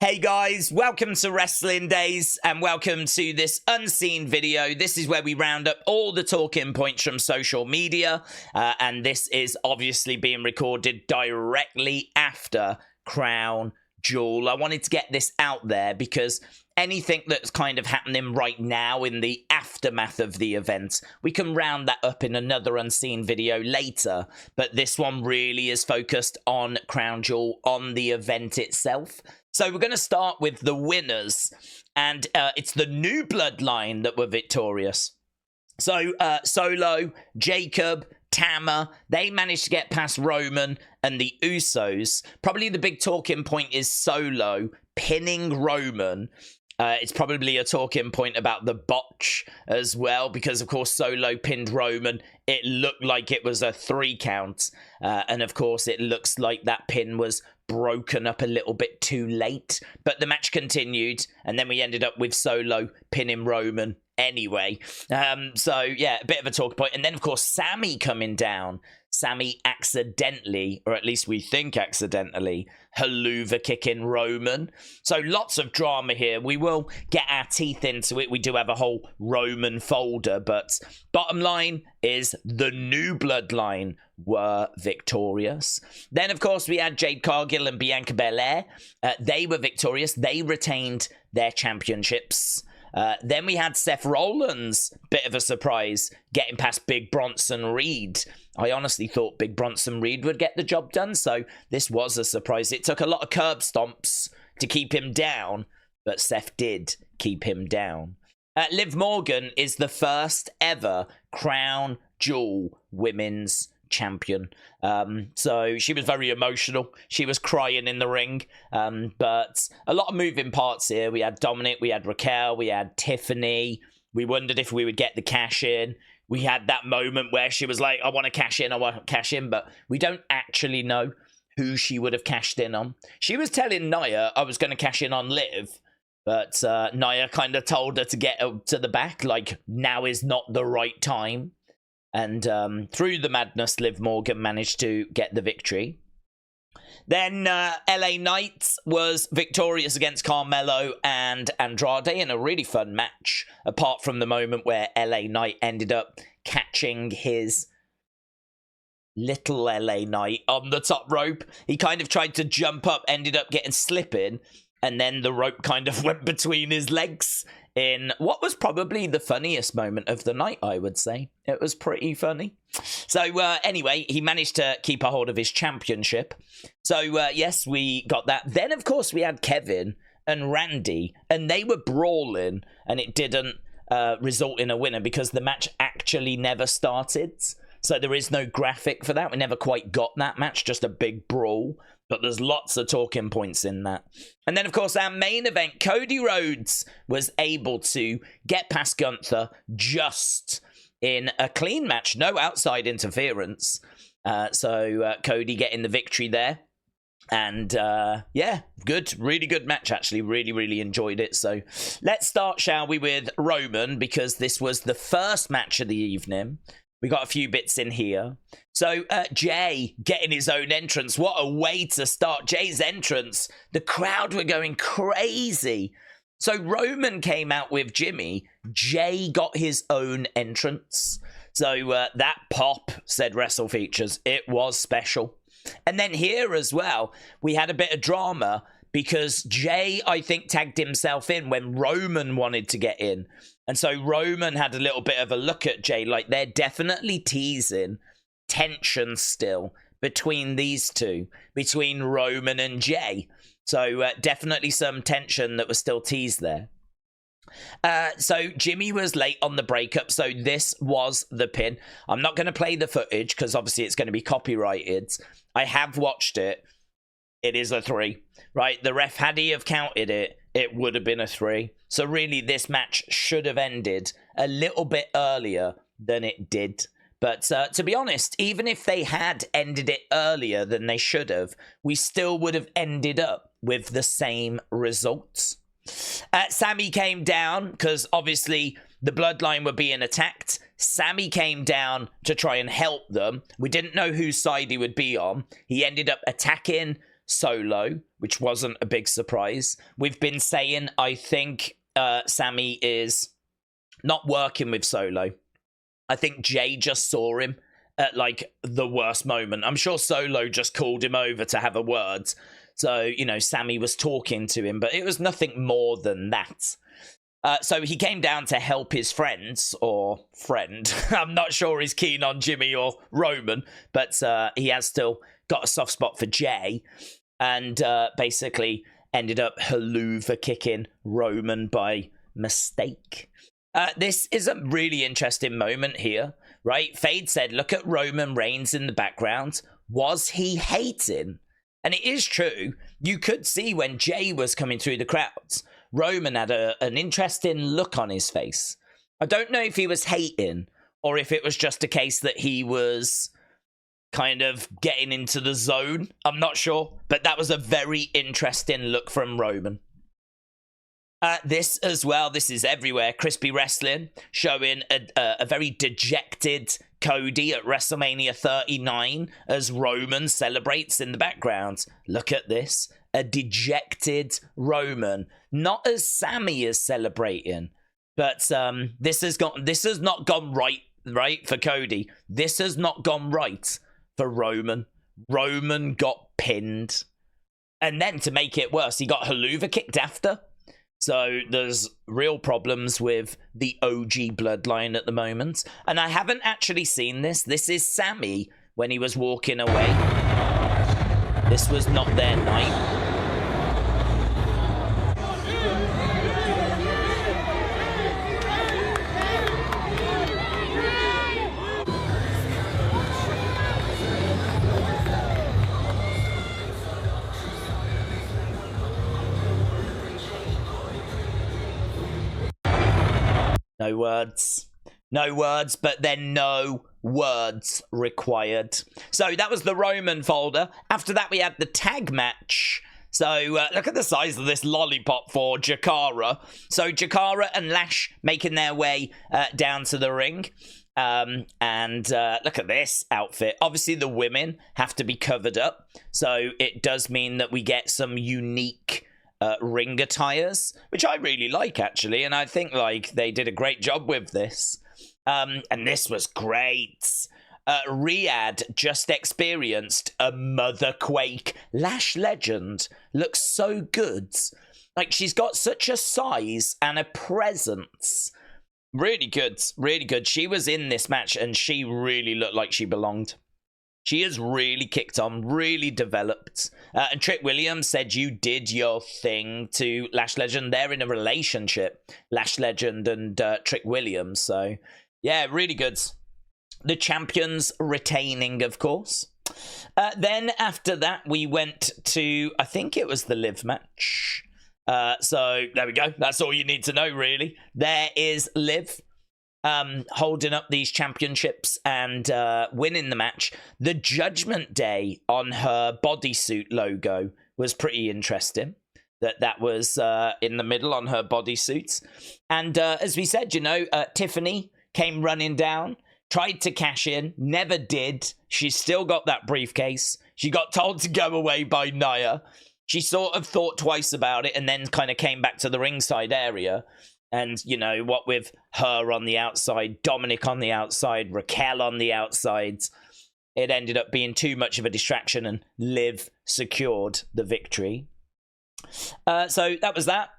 Hey guys, welcome to Wrestling Days and welcome to this unseen video. This is where we round up all the talking points from social media, and this is obviously being recorded directly after Crown Jewel. I wanted to get this out there because anything that's kind of happening right now in the aftermath of the event, we can round that up in another unseen video later, but this one really is focused on Crown Jewel, on the event itself. So we're going to start with the winners, and it's the new Bloodline that were victorious. So Solo, Jacob, Tama, they managed to get past Roman and the Usos. Probably the big talking point is Solo pinning Roman. It's probably a talking point about the botch as well, because of course Solo pinned Roman. It looked like it was a 3 count, and of course it looks like that pin was broken up a little bit too late, but the match continued, and then we ended up with Solo pinning Roman anyway. So yeah, a bit of a talking point. And then of course Sami coming down. Sami accidentally, or at least we think accidentally, Helluva kicking Roman. So lots of drama here. We will get our teeth into it. We do have a whole Roman folder, but bottom line is the new Bloodline were victorious. Then, of course, we had Jade Cargill and Bianca Belair. They were victorious. They retained their championships. Then we had Seth Rollins, bit of a surprise, getting past Big Bronson Reed. I honestly thought Big Bronson Reed would get the job done, so this was a surprise. It took a lot of curb stomps to keep him down, but Seth did keep him down. Liv Morgan is the first ever Crown Jewel Women's Champion. So she was very emotional. She was crying in the ring, but a lot of moving parts here. We had Dominic, we had Raquel, we had Tiffany. We wondered if we would get the cash in. We had that moment where she was like, I want to cash in, I want to cash in, but we don't actually know who she would have cashed in on. She was telling Nia I was going to cash in on Liv, but Nia kind of told her to get to the back, like now is not the right time. And through the madness, Liv Morgan managed to get the victory. Then LA Knight was victorious against Carmelo and Andrade in a really fun match, apart from the moment where LA Knight ended up catching his little LA Knight on the top rope. He kind of tried to jump up, ended up getting slipping, and then the rope kind of went between his legs in what was probably the funniest moment of the night, I would say. It was pretty funny. So anyway, he managed to keep a hold of his championship. So yes, we got that. Then, of course, we had Kevin and Randy, and they were brawling, and it didn't result in a winner because the match actually never started. So there is no graphic for that. We never quite got that match, just a big brawl. But there's lots of talking points in that. And then, of course, our main event, Cody Rhodes was able to get past Gunther just in a clean match. No outside interference. So Cody getting the victory there. And yeah, good. Really good match, actually. Really, really enjoyed it. So let's start, shall we, with Roman, because this was the first match of the evening. We got a few bits in here. So Jey getting his own entrance. What a way to start. Jey's entrance. The crowd were going crazy. So Roman came out with Jimmy. Jey got his own entrance. So that pop, said Wrestle Features. It was special. And then here as well, we had a bit of drama because Jey, I think, tagged himself in when Roman wanted to get in. And so Roman had a little bit of a look at Jey, like they're definitely teasing tension still between these two, between Roman and Jey. So definitely some tension that was still teased there. So Jimmy was late on the breakup, so this was the pin. I'm not going to play the footage because obviously it's going to be copyrighted. I have watched it. It is a 3, right? The ref, had he have counted it, it would have been a 3. So really, this match should have ended a little bit earlier than it did. But to be honest, even if they had ended it earlier than they should have, we still would have ended up with the same results. Sami came down because obviously the Bloodline were being attacked. Sami came down to try and help them. We didn't know whose side he would be on. He ended up attacking Solo, which wasn't a big surprise. We've been saying, I think Sami is not working with Solo. I think Jey just saw him at like the worst moment. I'm sure Solo just called him over to have a word. So, you know, Sami was talking to him, but it was nothing more than that. So he came down to help his friends, or friend. I'm not sure he's keen on Jimmy or Roman, but he has still got a soft spot for Jey, and basically ended up Helluva kicking Roman by mistake. This is a really interesting moment here, right? Fade said, look at Roman Reigns in the background. Was he hating? And it is true. You could see when Jey was coming through the crowds, Roman had an interesting look on his face. I don't know if he was hating or if it was just a case that he was kind of getting into the zone. I'm not sure, but that was a very interesting look from Roman. This as well, this is everywhere. Crispy Wrestling showing a very dejected Cody at WrestleMania 39 as Roman celebrates in the background. Look at this. A dejected Roman. Not as Sami is celebrating, but this has not gone right for Cody. This has not gone right for Roman. Roman got pinned. And then to make it worse, he got Helluva kicked after. So there's real problems with the OG bloodline at the moment. And I haven't actually seen this. This is Sami when he was walking away. This was not their night. No words. No words, but then no words required. So that was the Roman folder. After that, we had the tag match. So look at the size of this lollipop for Jakara. So Jakara and Lash making their way down to the ring. And look at this outfit. Obviously, the women have to be covered up. So it does mean that we get some unique ring attires, which I really like, actually, and I think like they did a great job with this. And this was great. Riyadh just experienced a mother quake. Lash Legend looks so good. Like, she's got such a size and a presence. Really good, really good. She was in this match and she really looked like she belonged. She has really kicked on, really developed. And Trick Williams said you did your thing to Lash Legend. They're in a relationship, Lash Legend and Trick Williams. So, yeah, really good. The champions retaining, of course. Then after that, we went to, I think it was the Liv match. So, there we go. That's all you need to know, really. There is Liv. Holding up these championships and winning the match. The Judgment Day on her bodysuit logo was pretty interesting. That was in the middle on her bodysuit. And as we said, you know, Tiffany came running down, tried to cash in, never did. She's still got that briefcase. She got told to go away by Nia. She sort of thought twice about it and then kind of came back to the ringside area. And, you know, what with her on the outside, Dominic on the outside, Raquel on the outside, it ended up being too much of a distraction and Liv secured the victory. So that was that.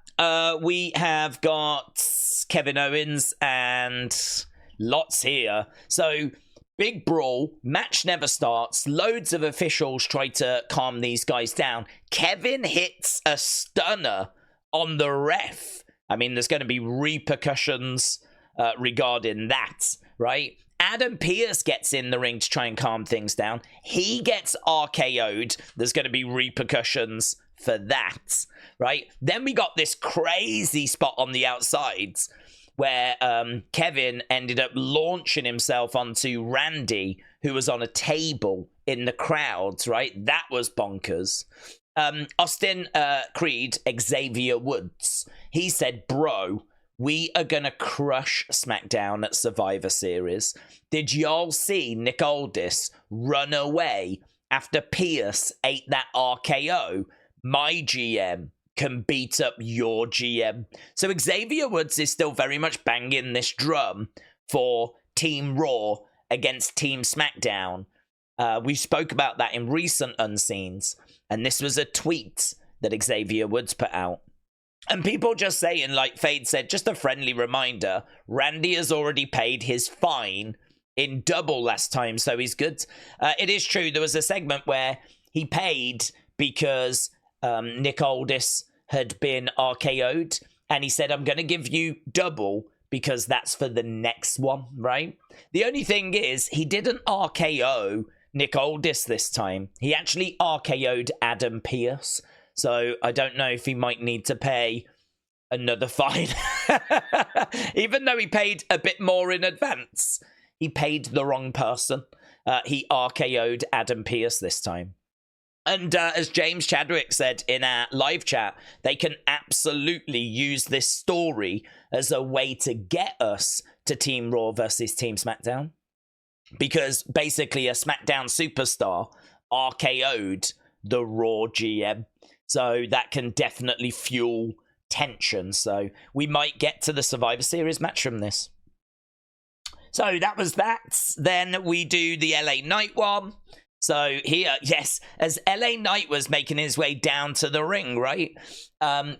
We have got Kevin Owens and lots here. So big brawl, match never starts, loads of officials try to calm these guys down. Kevin hits a stunner on the ref. I mean, there's going to be repercussions regarding that, right? Adam Pearce gets in the ring to try and calm things down. He gets RKO'd. There's going to be repercussions for that, right? Then we got this crazy spot on the outsides where Kevin ended up launching himself onto Randy, who was on a table in the crowds, right? That was bonkers. Austin Creed, Xavier Woods, he said, bro, we are going to crush SmackDown at Survivor Series. Did y'all see Nick Aldis run away after Pierce ate that RKO, my GM can beat up your GM. So Xavier Woods is still very much banging this drum for Team Raw against Team SmackDown. We spoke about that in recent Unseens, and this was a tweet that Xavier Woods put out. And people just saying, like Fade said, just a friendly reminder, Randy has already paid his fine in double last time, so he's good. It is true, there was a segment where he paid because Nick Aldis had been RKO'd, and he said, I'm going to give you double because that's for the next one, right? The only thing is, he didn't RKO Nick Aldis this time. He actually RKO'd Adam Pearce, so I don't know if he might need to pay another fine. Even though he paid a bit more in advance, he paid the wrong person. He RKO'd Adam Pearce this time. And as James Chadwick said in our live chat, they can absolutely use this story as a way to get us to Team Raw versus Team SmackDown. Because basically a SmackDown superstar RKO'd the Raw GM. So that can definitely fuel tension. So we might get to the Survivor Series match from this. So that was that. Then we do the LA Knight one. So here, yes, as LA Knight was making his way down to the ring, right?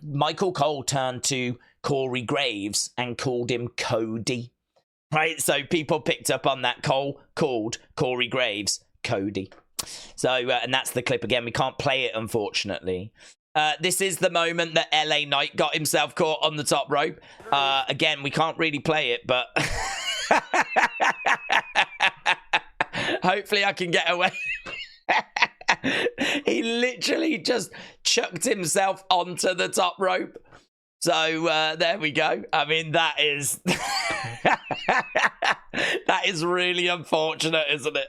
Michael Cole turned to Corey Graves and called him Cody. Right, so people picked up on that. Cole called Corey Graves Cody. So, and that's the clip again. We can't play it, unfortunately. This is the moment that LA Knight got himself caught on the top rope. Again, we can't really play it, but hopefully I can get away. He literally just chucked himself onto the top rope. So there we go. I mean, that is that is really unfortunate, isn't it?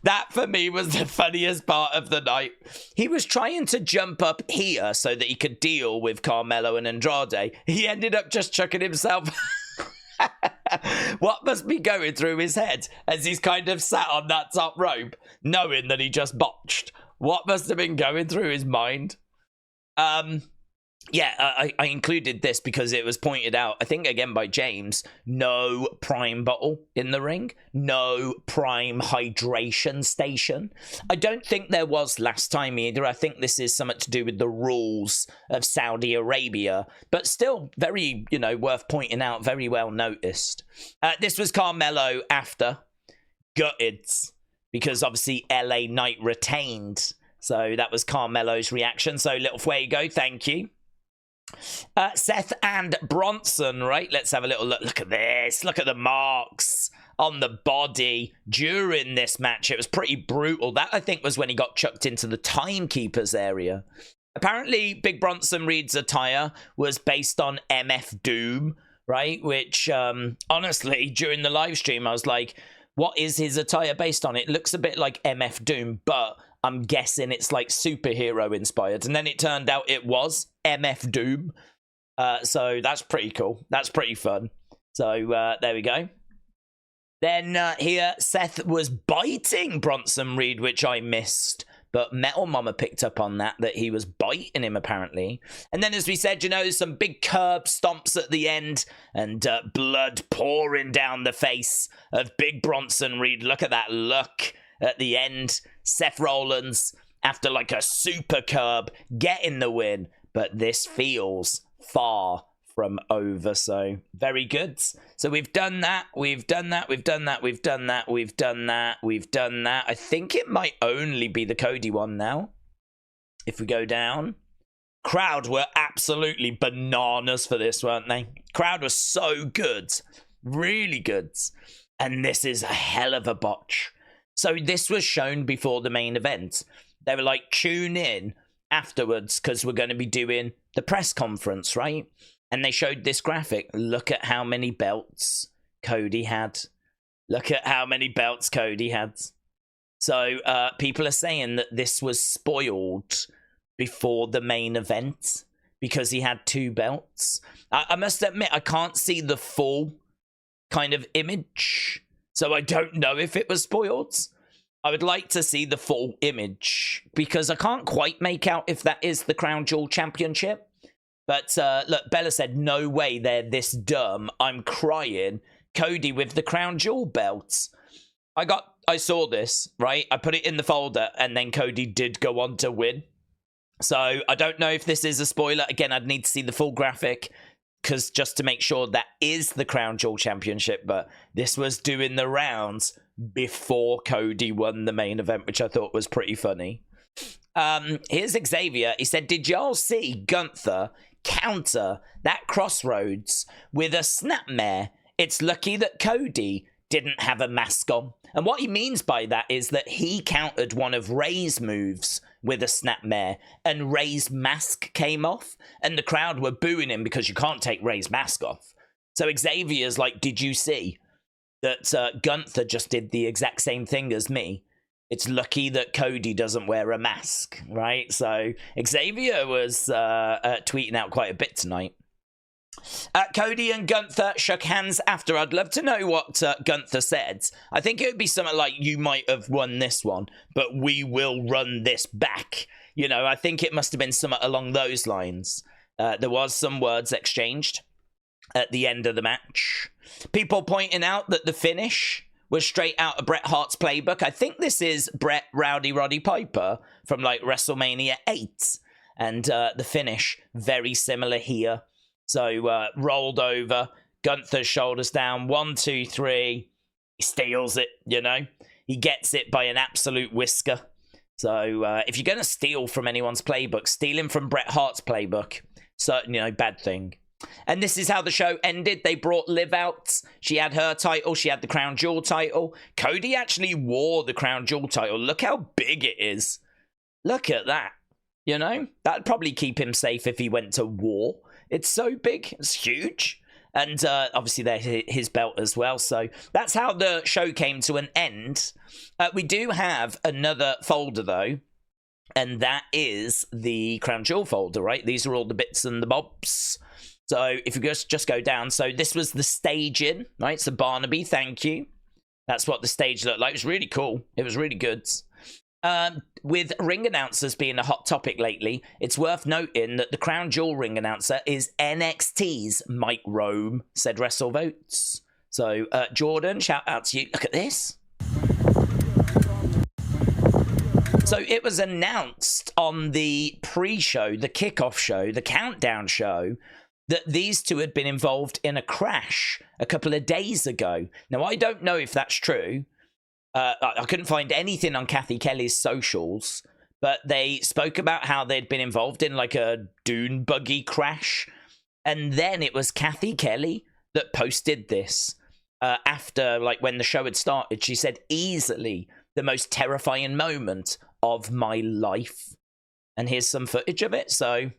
That for me was the funniest part of the night. He was trying to jump up here so that he could deal with Carmelo and Andrade. He ended up just chucking himself. What must be going through his head as he's kind of sat on that top rope, knowing that he just botched? What must have been going through his mind? Yeah, I included this because it was pointed out, I think again by James, no prime bottle in the ring, no prime hydration station. I don't think there was last time either. I think this is something to do with the rules of Saudi Arabia, but still very, worth pointing out, very well noticed. This was Carmelo after, gutted, because obviously LA Knight retained. So that was Carmelo's reaction. So little fuego, thank you. Seth and Bronson, right? Let's have a little look. Look at this. Look at the marks on the body during this match. It was pretty brutal. That, I think, was when he got chucked into the timekeeper's area. Apparently, Big Bronson Reed's attire was based on MF Doom, right? Which, honestly, during the live stream, I was like, what is his attire based on? It looks a bit like MF Doom, but I'm guessing it's like superhero inspired. And then it turned out it was MF Doom. So that's pretty cool. That's pretty fun. So there we go. Then here, Seth was biting Bronson Reed, which I missed. But Metal Mama picked up on that he was biting him, apparently. And then, as we said, some big curb stomps at the end. And blood pouring down the face of Big Bronson Reed. Look at that look at the end. Seth Rollins, after like a super curb, getting the win. But this feels far from over. So very good. So we've done that. We've done that. We've done that. We've done that. We've done that. We've done that. I think it might only be the Cody one now. If we go down. Crowd were absolutely bananas for this, weren't they? Crowd was so good. Really good. And this is a hell of a botch. So this was shown before the main event. They were like, tune in afterwards because we're going to be doing the press conference, right? And they showed this graphic. Look at how many belts Cody had. Look at how many belts Cody had. So people are saying that this was spoiled before the main event because he had 2 belts. I must admit, I can't see the full kind of image. So I don't know if it was spoiled. I would like to see the full image because I can't quite make out if that is the Crown Jewel Championship. But look, Bella said, no way they're this dumb. I'm crying. Cody with the Crown Jewel belts. I saw this, right? I put it in the folder and then Cody did go on to win. So I don't know if this is a spoiler. Again, I'd need to see the full graphic because just to make sure that is the Crown Jewel Championship. But this was doing the rounds before Cody won the main event, which I thought was pretty funny. Here's Xavier. He said, did y'all see Gunther counter that Crossroads with a snapmare? It's lucky that Cody didn't have a mask on. And what he means by that is that he countered one of Ray's moves with a snapmare and Ray's mask came off and the crowd were booing him because you can't take Ray's mask off. So Xavier's like, did you see that Gunther just did the exact same thing as me? It's lucky that Cody doesn't wear a mask, right? So Xavier was tweeting out quite a bit tonight. Cody and Gunther shook hands after. I'd love to know what Gunther said. I think it would be something like, you might have won this one, but we will run this back. You know, I think it must have been something along those lines. There was some words exchanged at the end of the match. People pointing out that the finish was straight out of Bret Hart's playbook. I think this is Bret Roddy Piper from like WrestleMania 8. And the finish, very similar here. So rolled over, Gunther's shoulders down, 1, 2, 3. He steals it, you know. He gets it by an absolute whisker. So if you're going to steal from anyone's playbook, stealing from Bret Hart's playbook, certainly no bad thing. And this is how the show ended. They brought Liv out. She had her title. She had the Crown Jewel title. Cody actually wore the Crown Jewel title. Look how big it is. Look at that. You know, that'd probably keep him safe if he went to war. It's so big. It's huge. And obviously there's his belt as well. So that's how the show came to an end. We do have another folder, though. And that is the Crown Jewel folder, right? These are all the bits and the bobs. So if you just go down. So this was the staging, right? So Barnaby, thank you. That's what the stage looked like. It was really cool. It was really good. With ring announcers being a hot topic lately, it's worth noting that the Crown Jewel ring announcer is NXT's Mike Rome, said WrestleVotes. So, Jordan, shout out to you. Look at this. So it was announced on the pre-show, the kickoff show, the countdown show, that these two had been involved in a crash a couple of days ago. Now, I don't know if that's true. I couldn't find anything on Cathy Kelly's socials, but they spoke about how they'd been involved in like a dune buggy crash. And then it was Cathy Kelly that posted this after, like, when the show had started. She said, easily the most terrifying moment of my life. And here's some footage of it. So,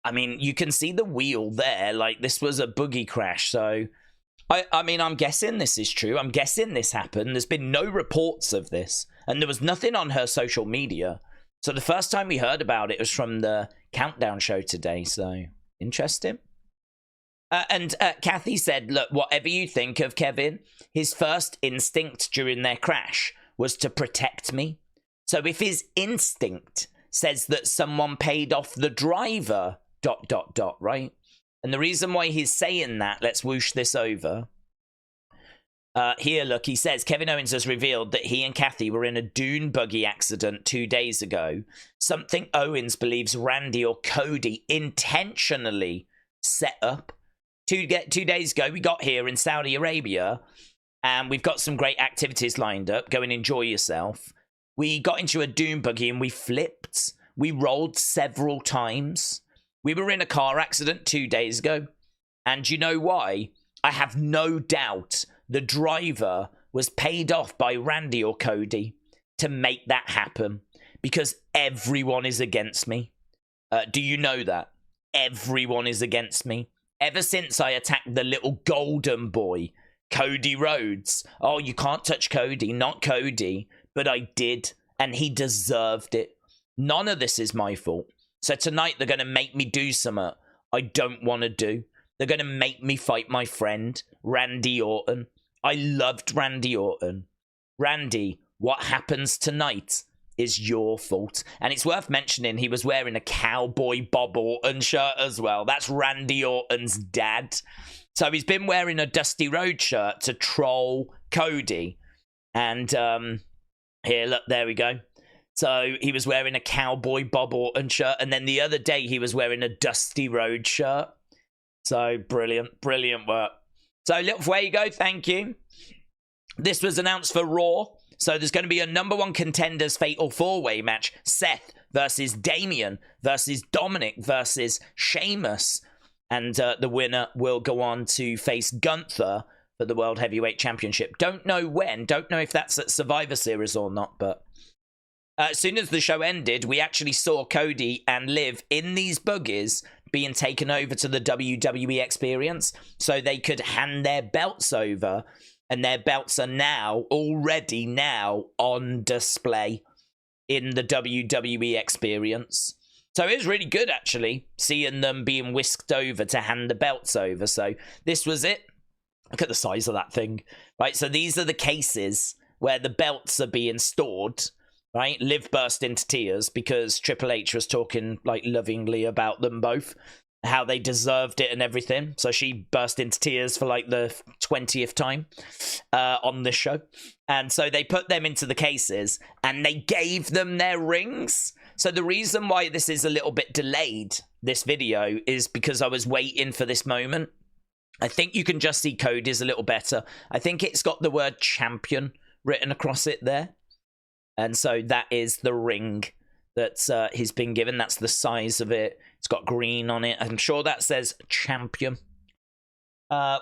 I mean, you can see the wheel there. Like, this was a buggy crash. So, I mean, I'm guessing this is true. I'm guessing this happened. There's been no reports of this. And there was nothing on her social media. So the first time we heard about it was from the countdown show today. So, interesting. And Cathy said, look, whatever you think of Kevin, his first instinct during their crash was to protect me. So if his instinct says that someone paid off the driver, ... right? And the reason why he's saying that, let's whoosh this over. Here, look, he says, Kevin Owens has revealed that he and Cathy were in a dune buggy accident 2 days ago. Something Owens believes Randy or Cody intentionally set up. 2 days ago, we got here in Saudi Arabia, and we've got some great activities lined up. Go and enjoy yourself. We got into a dune buggy and we flipped. We rolled several times. We were in a car accident 2 days ago. And you know why? I have no doubt the driver was paid off by Randy or Cody to make that happen. Because everyone is against me. Do you know that? Everyone is against me. Ever since I attacked the little golden boy, Cody Rhodes. Oh, you can't touch Cody. Not Cody. But I did. And he deserved it. None of this is my fault. So tonight they're going to make me do something I don't want to do. They're going to make me fight my friend, Randy Orton. I loved Randy Orton. Randy what happens tonight is your fault. And it's worth mentioning he was wearing a Cowboy Bob Orton shirt as well. That's Randy Orton's dad. So he's been wearing a Dusty Rhodes shirt to troll Cody. And here, look, there we go. So he was wearing a Cowboy Bob Orton shirt. And then the other day he was wearing a Dusty Rhodes shirt. So brilliant, brilliant work. So little Fuego, thank you. This was announced for Raw. So there's going to be a number one contenders fatal four-way match. Seth versus Damian versus Dominic versus Sheamus. And the winner will go on to face Gunther for the World Heavyweight Championship. Don't know when. Don't know if that's at Survivor Series or not. But as soon as the show ended, we actually saw Cody and Liv in these buggies being taken over to the WWE Experience so they could hand their belts over. And their belts are already now on display in the WWE Experience. So it was really good, actually, seeing them being whisked over to hand the belts over. So this was it. Look at the size of that thing. Right, so these are the cases where the belts are being stored. Right, Liv burst into tears because Triple H was talking, like, lovingly about them both. How they deserved it and everything. So she burst into tears for like the 20th time on this show. And so they put them into the cases and they gave them their rings. So the reason why this is a little bit delayed, this video, is because I was waiting for this moment. I think you can just see Cody's a little better. I think it's got the word champion written across it there. And so that is the ring that he's been given. That's the size of it. It's got green on it. I'm sure that says champion.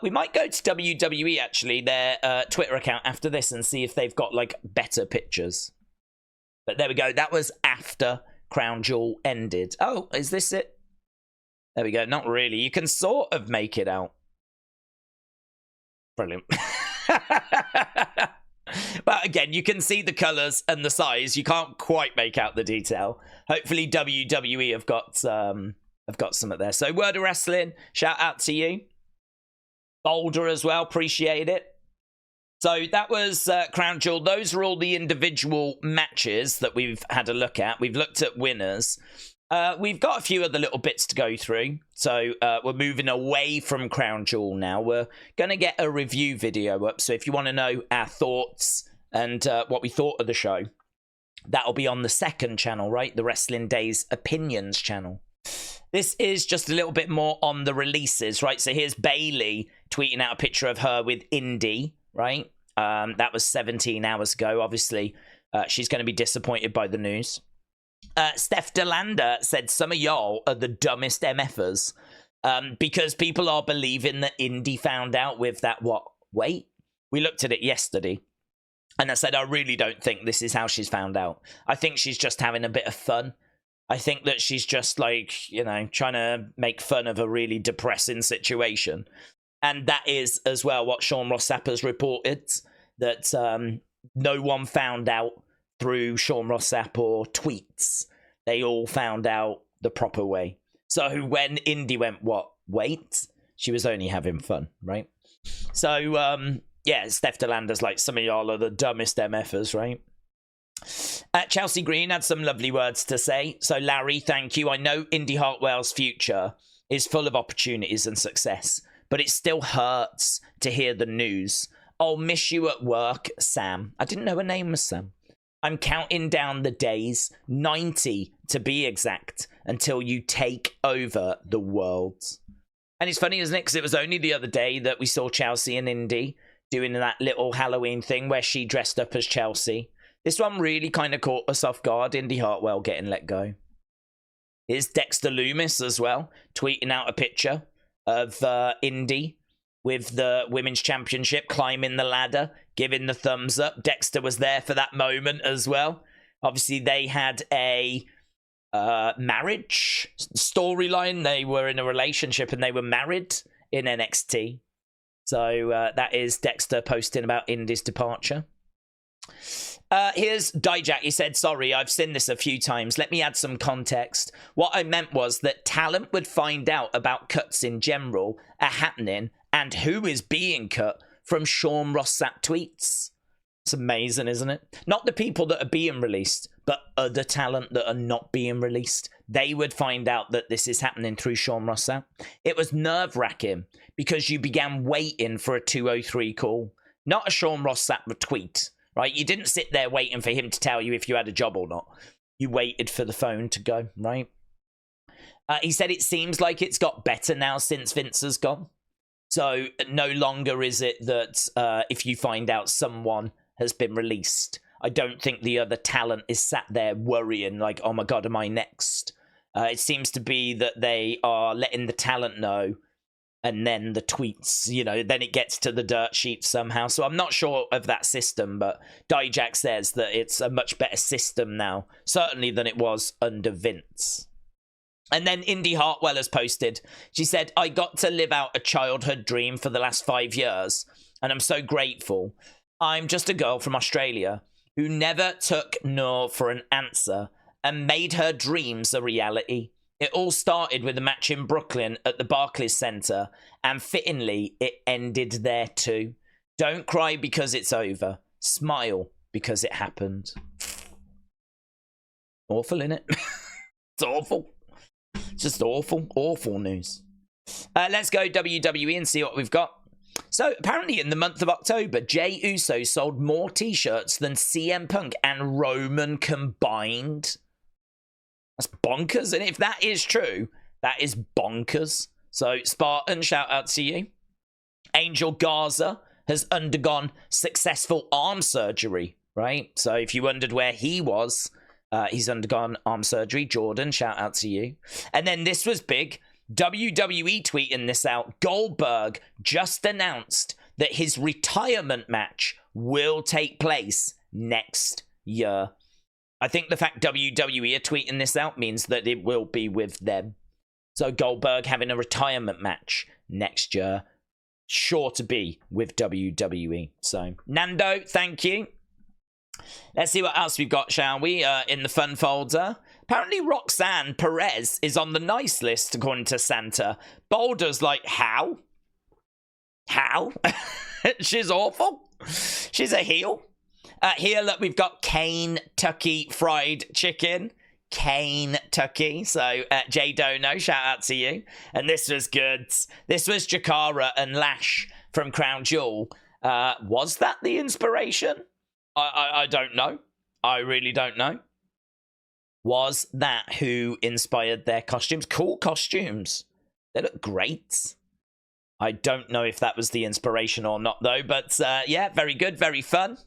We might go to WWE, actually, their Twitter account after this and see if they've got, like, better pictures. But there we go. That was after Crown Jewel ended. Oh, is this it? There we go. Not really. You can sort of make it out. Brilliant. But again, you can see the colours and the size. You can't quite make out the detail. Hopefully WWE have got something there. So Word of Wrestling, shout out to you. Boulder as well, appreciate it. So that was Crown Jewel. Those are all the individual matches that we've had a look at. We've looked at winners. We've got a few other little bits to go through. So we're moving away from Crown Jewel now. We're going to get a review video up. So if you want to know our thoughts and what we thought of the show, that'll be on the second channel, right? The Wrestling Days Opinions channel. This is just a little bit more on the releases, right? So here's Bayley tweeting out a picture of her with Indy, right? That was 17 hours ago. Obviously, she's going to be disappointed by the news. Steph DeLander said some of y'all are the dumbest MFers because people are believing that Indy found out with that wait, we looked at it yesterday and I said I really don't think this is how she's found out. I think she's just having a bit of fun. I think that she's just, like, you know, trying to make fun of a really depressing situation. And that is as well what Sean Ross Sapp has reported, that no one found out through Sean Ross Sapp or tweets. They all found out the proper way. So when Indy went, wait, she was only having fun, right? So, yeah, Steph DeLander's like, some of y'all are the dumbest MFers, right? Chelsea Green had some lovely words to say. So, Larry, thank you. I know Indy Hartwell's future is full of opportunities and success, but it still hurts to hear the news. I'll miss you at work, Sam. I didn't know her name was Sam. I'm counting down the days, 90 to be exact, until you take over the world. And it's funny, isn't it? Because it was only the other day that we saw Chelsea and Indy doing that little Halloween thing where she dressed up as Chelsea. This one really kind of caught us off guard, Indy Hartwell getting let go. Here's Dexter Loomis as well, tweeting out a picture of Indy with the Women's Championship, climbing the ladder, giving the thumbs up. Dexter was there for that moment as well. Obviously, they had a marriage storyline. They were in a relationship and they were married in NXT. So that is Dexter posting about Indy's departure. Here's Dijak. He said, sorry, I've seen this a few times. Let me add some context. What I meant was that talent would find out about cuts in general are happening and who is being cut from Sean Ross Sapp tweets. It's amazing, isn't it? Not the people that are being released, but other talent that are not being released. They would find out that this is happening through Sean Ross Sapp. It was nerve-wracking because you began waiting for a 203 call, not a Sean Ross Sapp tweet, right? You didn't sit there waiting for him to tell you if you had a job or not. You waited for the phone to go, right? He said it seems like it's got better now since Vince has gone. So no longer is it that if you find out someone has been released, I don't think the other talent is sat there worrying like, oh my God, am I next? It seems to be that they are letting the talent know, and then the tweets, you know, then it gets to the dirt sheet somehow. So I'm not sure of that system, but Dijak says that it's a much better system now, certainly than it was under Vince. And then Indy Hartwell has posted, she said, I got to live out a childhood dream for the last 5 years, and I'm so grateful. I'm just a girl from Australia who never took no for an answer and made her dreams a reality. It all started with a match in Brooklyn at the Barclays Center, and fittingly, it ended there too. Don't cry because it's over. Smile because it happened. Awful, innit? It's awful. Just awful, awful news. Let's go WWE and see what we've got. So, apparently in the month of October, Jey Uso sold more t-shirts than CM Punk and Roman combined. That's bonkers, and if that is true, that is bonkers. So, Spartan, shout out to you. Angel Garza has undergone successful arm surgery, right? So, if you wondered where he was, he's undergone arm surgery. Jordan, shout out to you. And then this was big. WWE tweeting this out. Goldberg just announced that his retirement match will take place next year. I think the fact WWE are tweeting this out means that it will be with them. So Goldberg having a retirement match next year, sure to be with WWE. So Nando, thank you. Let's see what else we've got, shall we, in the fun folder. Apparently Roxanne Perez is on the nice list, according to Santa. Boulder's like, how? How? She's awful. She's a heel. Here, look, we've got Kentucky Fried Chicken. Kentucky. So, Jay Dono, shout out to you. And this was good. This was Jakara and Lash from Crown Jewel. Was that the inspiration? I don't know. I really don't know. Was that who inspired their costumes? Cool costumes. They look great. I don't know if that was the inspiration or not, though. But, yeah, very good. Very fun.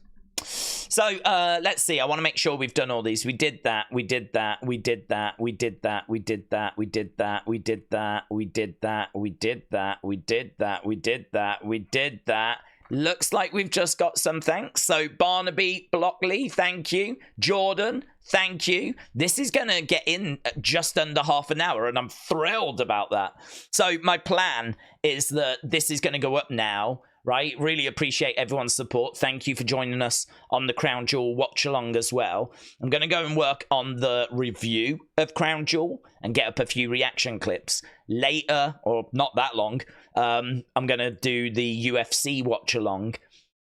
So, let's see. I want to make sure we've done all these. We did that. We did that. We did that. We did that. We did that. We did that. We did that. We did that. We did that. We did that. We did that. We did that. Looks like we've just got some thanks. So, Barnaby Blockley, thank you. Jordan, thank you. This is going to get in just under half an hour, and I'm thrilled about that. So, my plan is that this is going to go up now, right? Really appreciate everyone's support. Thank you for joining us on the Crown Jewel watch along as well. I'm going to go and work on the review of Crown Jewel and get up a few reaction clips. Later, or not that long, I'm going to do the UFC watch along,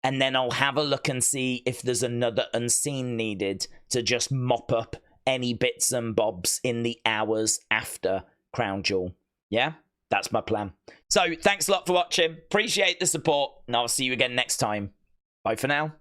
and then I'll have a look and see if there's another unseen needed to just mop up any bits and bobs in the hours after Crown Jewel. Yeah, that's my plan. So thanks a lot for watching. Appreciate the support, and I'll see you again next time. Bye for now.